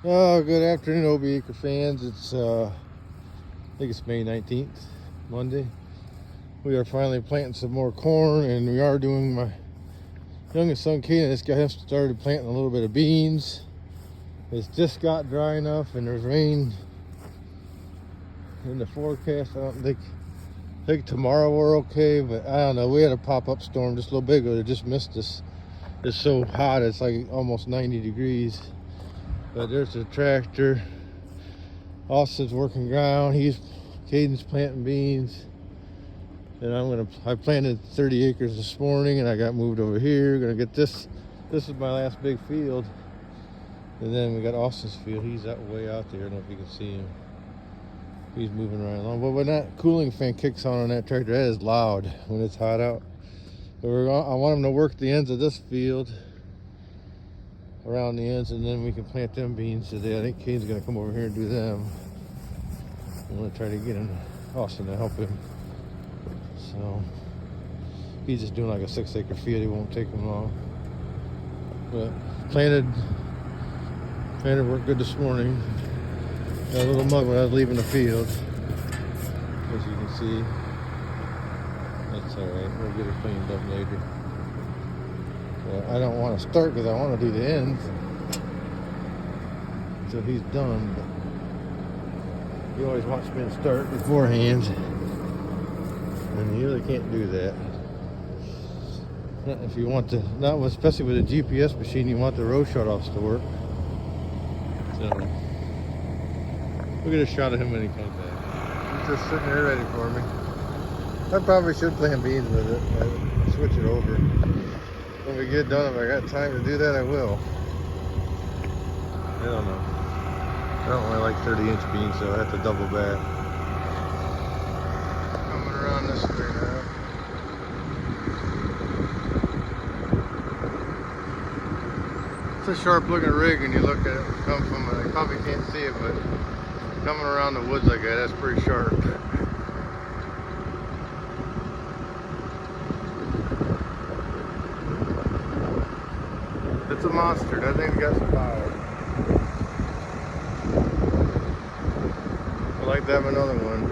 Oh, good afternoon, OB Acre fans. I think it's May 19th, Monday. We are finally planting some more corn, and we are doing my youngest son, Kaden. This guy started planting a little bit of beans. It's just got dry enough, and there's rain in the forecast. I think tomorrow we're okay, but I don't know. We had a pop-up storm just a little bit ago that just missed us. It's so hot, it's like almost 90 degrees. But there's a tractor. Austin's working ground. Caden's planting beans. And I planted 30 acres this morning, and I got moved over here. Gonna get this. This is my last big field. And then we got Austin's field. He's way out there. I don't know if you can see him. He's moving right along. But when that cooling fan kicks on that tractor, that is loud when it's hot out. But I want him to work the ends of this field, around the ends, and then we can plant them beans today. I think Kane's gonna come over here and do them. I'm gonna try to get Austin to help him. So he's just doing like a 6-acre field. It won't take him long. But planted worked good this morning. Got a little mug when I was leaving the field, as you can see. That's all right. We'll get it cleaned up later. I don't want to start because I want to do the ends until he's done. But he always wants me to start beforehand, and you really can't do that. Not if you want to, especially with a GPS machine, you want the row shutoffs to work. So we'll get a shot of him when he comes back. He's just sitting there ready for me. I probably should plant beans with it. I'll switch it over. When we get done, if I got time to do that, I will. I don't know. I don't really like 30-inch beans, so I have to double back. Coming around this way now. It's a sharp-looking rig, and you look at it come from. You probably can't see it, but coming around the woods like that, that's pretty sharp. It's a monster. That thing's got some power. I'd like to have another one,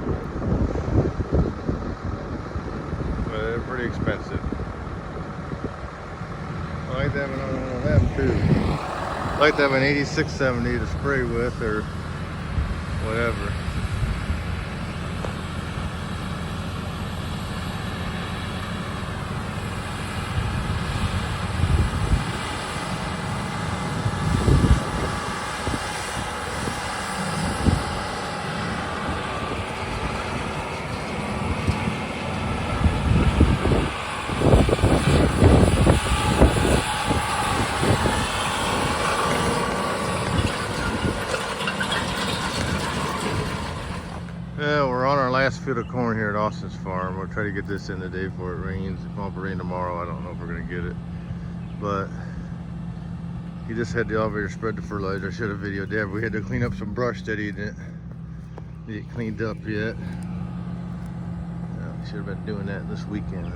but they're pretty expensive. I'd like to have another one of them too. I'd like to have an 8670 to spray with or whatever. Yeah, we're on our last field of corn here at Austin's farm. We'll try to get this in today before it rains. It won't rain tomorrow. I don't know if we're gonna get it. But he just had the elevator spread the fertilizer. I should have videoed that. We had to clean up some brush that he didn't get cleaned up yet. Should have been doing that this weekend.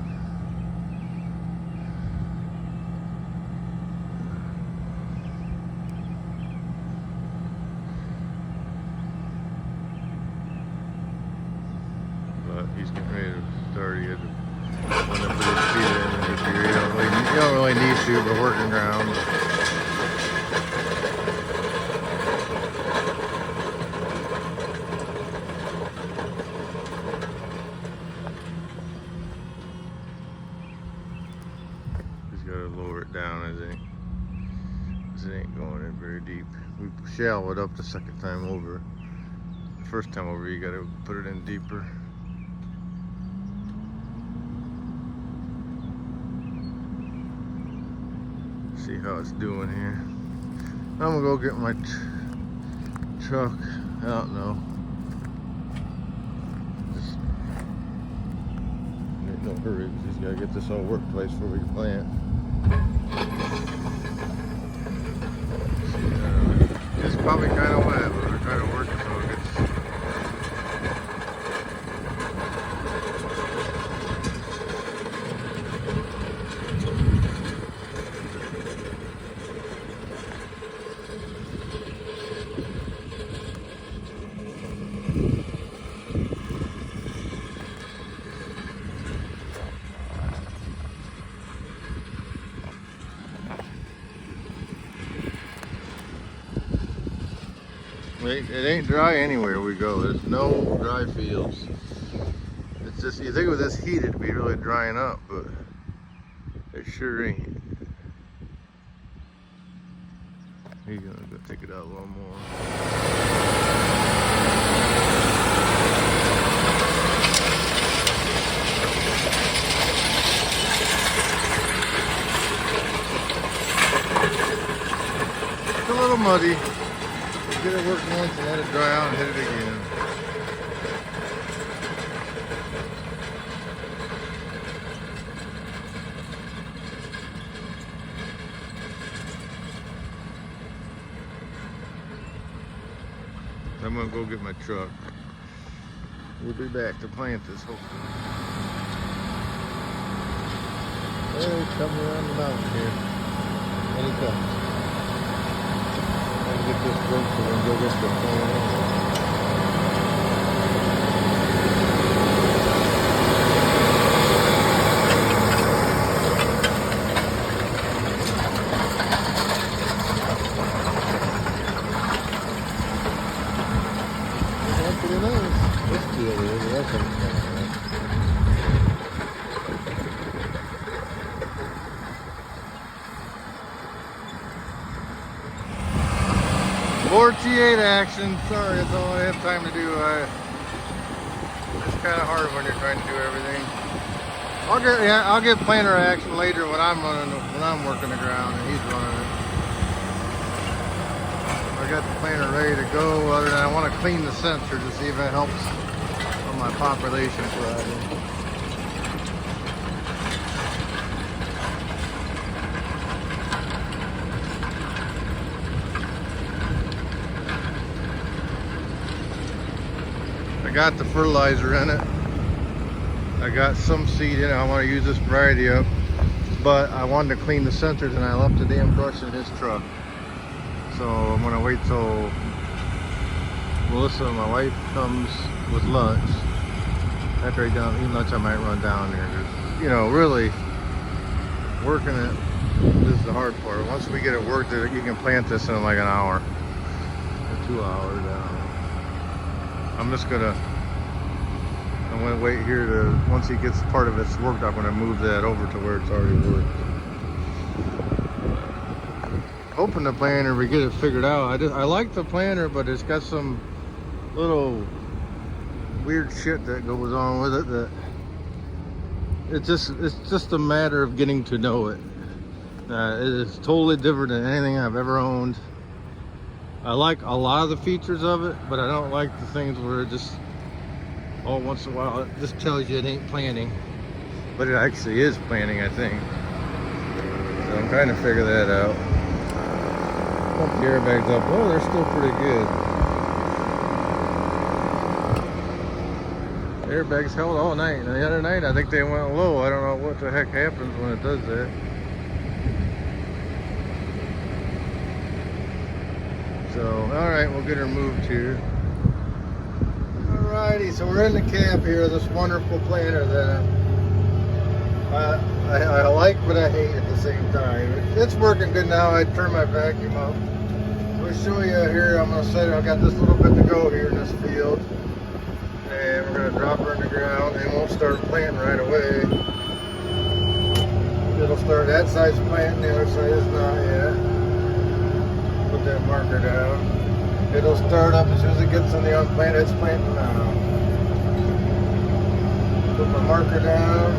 But he's getting ready to start. He had to put his feet in this year. You don't really need to, but working ground. He's got to lower it down, I think, because it ain't going in very deep. We shallowed it up the second time over. The first time over, you got to put it in deeper. See how it's doing here. I'm gonna go get my truck. I don't know. Just ain't no hurry. We just gotta get this all worked place before we can plant. It's probably kind of wet, but we're trying to work it so it gets. It ain't dry anywhere we go. There's no dry fields. It's just, you think with this heat it'd be really drying up, but it sure ain't. You're gonna go take it out a little more. It's a little muddy. Get it working once and let it dry out and hit it again. I'm gonna go get my truck. We'll be back to plant this hopefully. Hey, he's coming around the mountain here. And he comes. Get this broke so we can go get the plan. That's pretty nice. This deal is, that's what it's like. 48 action. Sorry, that's all I have time to do. It's kind of hard when you're trying to do everything. I'll get planter action later when I'm working the ground and he's running it. I got the planter ready to go. Other than I want to clean the sensor to see if it helps on my population Friday. I got the fertilizer in it. I got some seed in it. I want to use this variety up, but I wanted to clean the sensors and I left the damn brush in his truck. So I'm gonna wait till Melissa, my wife, comes with lunch. After I eat lunch, I might run down there. Just, you know, really working it. This is the hard part. Once we get it worked, you can plant this in like an hour or 2 hours. I'm gonna wait here to, once he gets part of it's worked, I'm gonna move that over to where it's already worked. Hoping the planter, we get it figured out. I like the planter, but it's got some little weird shit that goes on with it that it's just a matter of getting to know it. It is totally different than anything I've ever owned. I like a lot of the features of it, but I don't like the things where it just all once in a while it just tells you it ain't planting, but it actually is planting, I think. So I'm trying to figure that out. Pump the airbags up. Oh, they're still pretty good. The airbags held all night. And the other night I think they went low. I don't know what the heck happens when it does that. So, alright, we'll get her moved here. Alrighty, so we're in the cab here, this wonderful planter that I like but I hate at the same time. It's working good now. I turn my vacuum up. We'll show you here, I'm going to set it, I've got this little bit to go here in this field. And we're going to drop her in the ground and we'll start planting right away. It'll start, that side's planting, the other side is not yet. Put that marker down. It'll start up as soon as it gets on the unplanted. It's planting now. Put my marker down.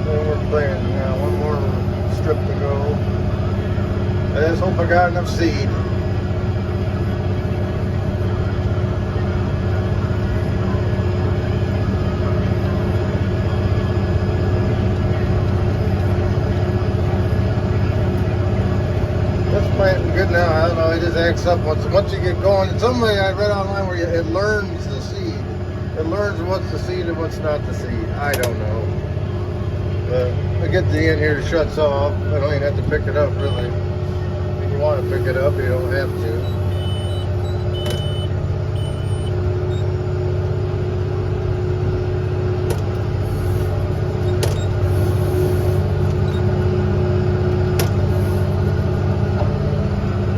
Then we're planting now. One more strip to go. I just hope I got enough seed. Planting good now. I don't know, it just acts up once you get going. It's something I read online where it learns the seed. It learns what's the seed and what's not the seed. I don't know. But I get to the end here, it shuts off. I don't even have to pick it up really. If you want to pick it up, you don't have to.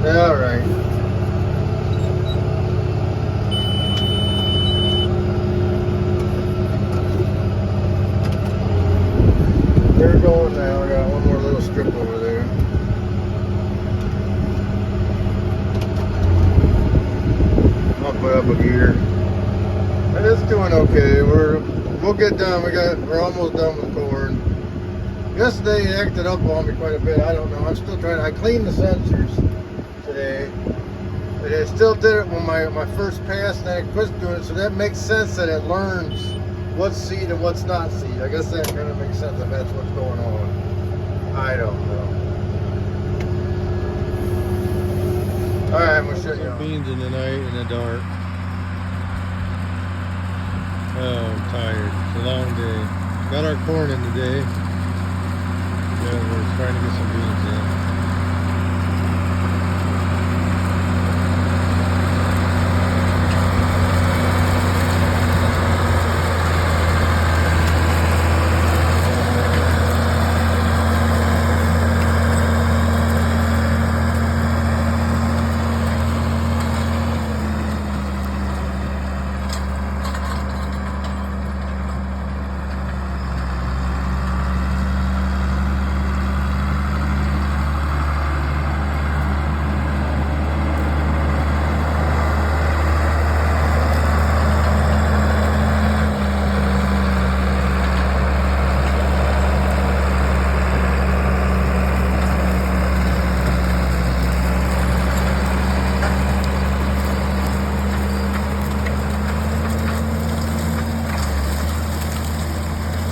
Alright. put up a gear. And it's doing okay. We'll get done. We're almost done with corn. Yesterday it acted up on me quite a bit. I don't know. I'm still trying. I cleaned the sensors today. But it still did it when my first pass, and then it quits doing it. So that makes sense that it learns what's seed and what's not seed. I guess that kind of makes sense if that's what's going on. I don't know. Alright, I'm gonna show you. Beans in the night in the dark. Oh, I'm tired. It's a long day. Got our corn in today. Yeah, we're trying to get some beans in.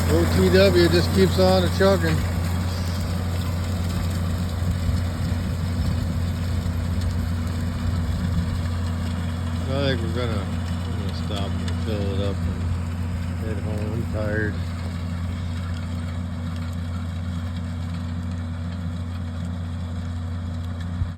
OTW just keeps on a chugging. I think I'm gonna stop and fill it up and head home. I'm tired.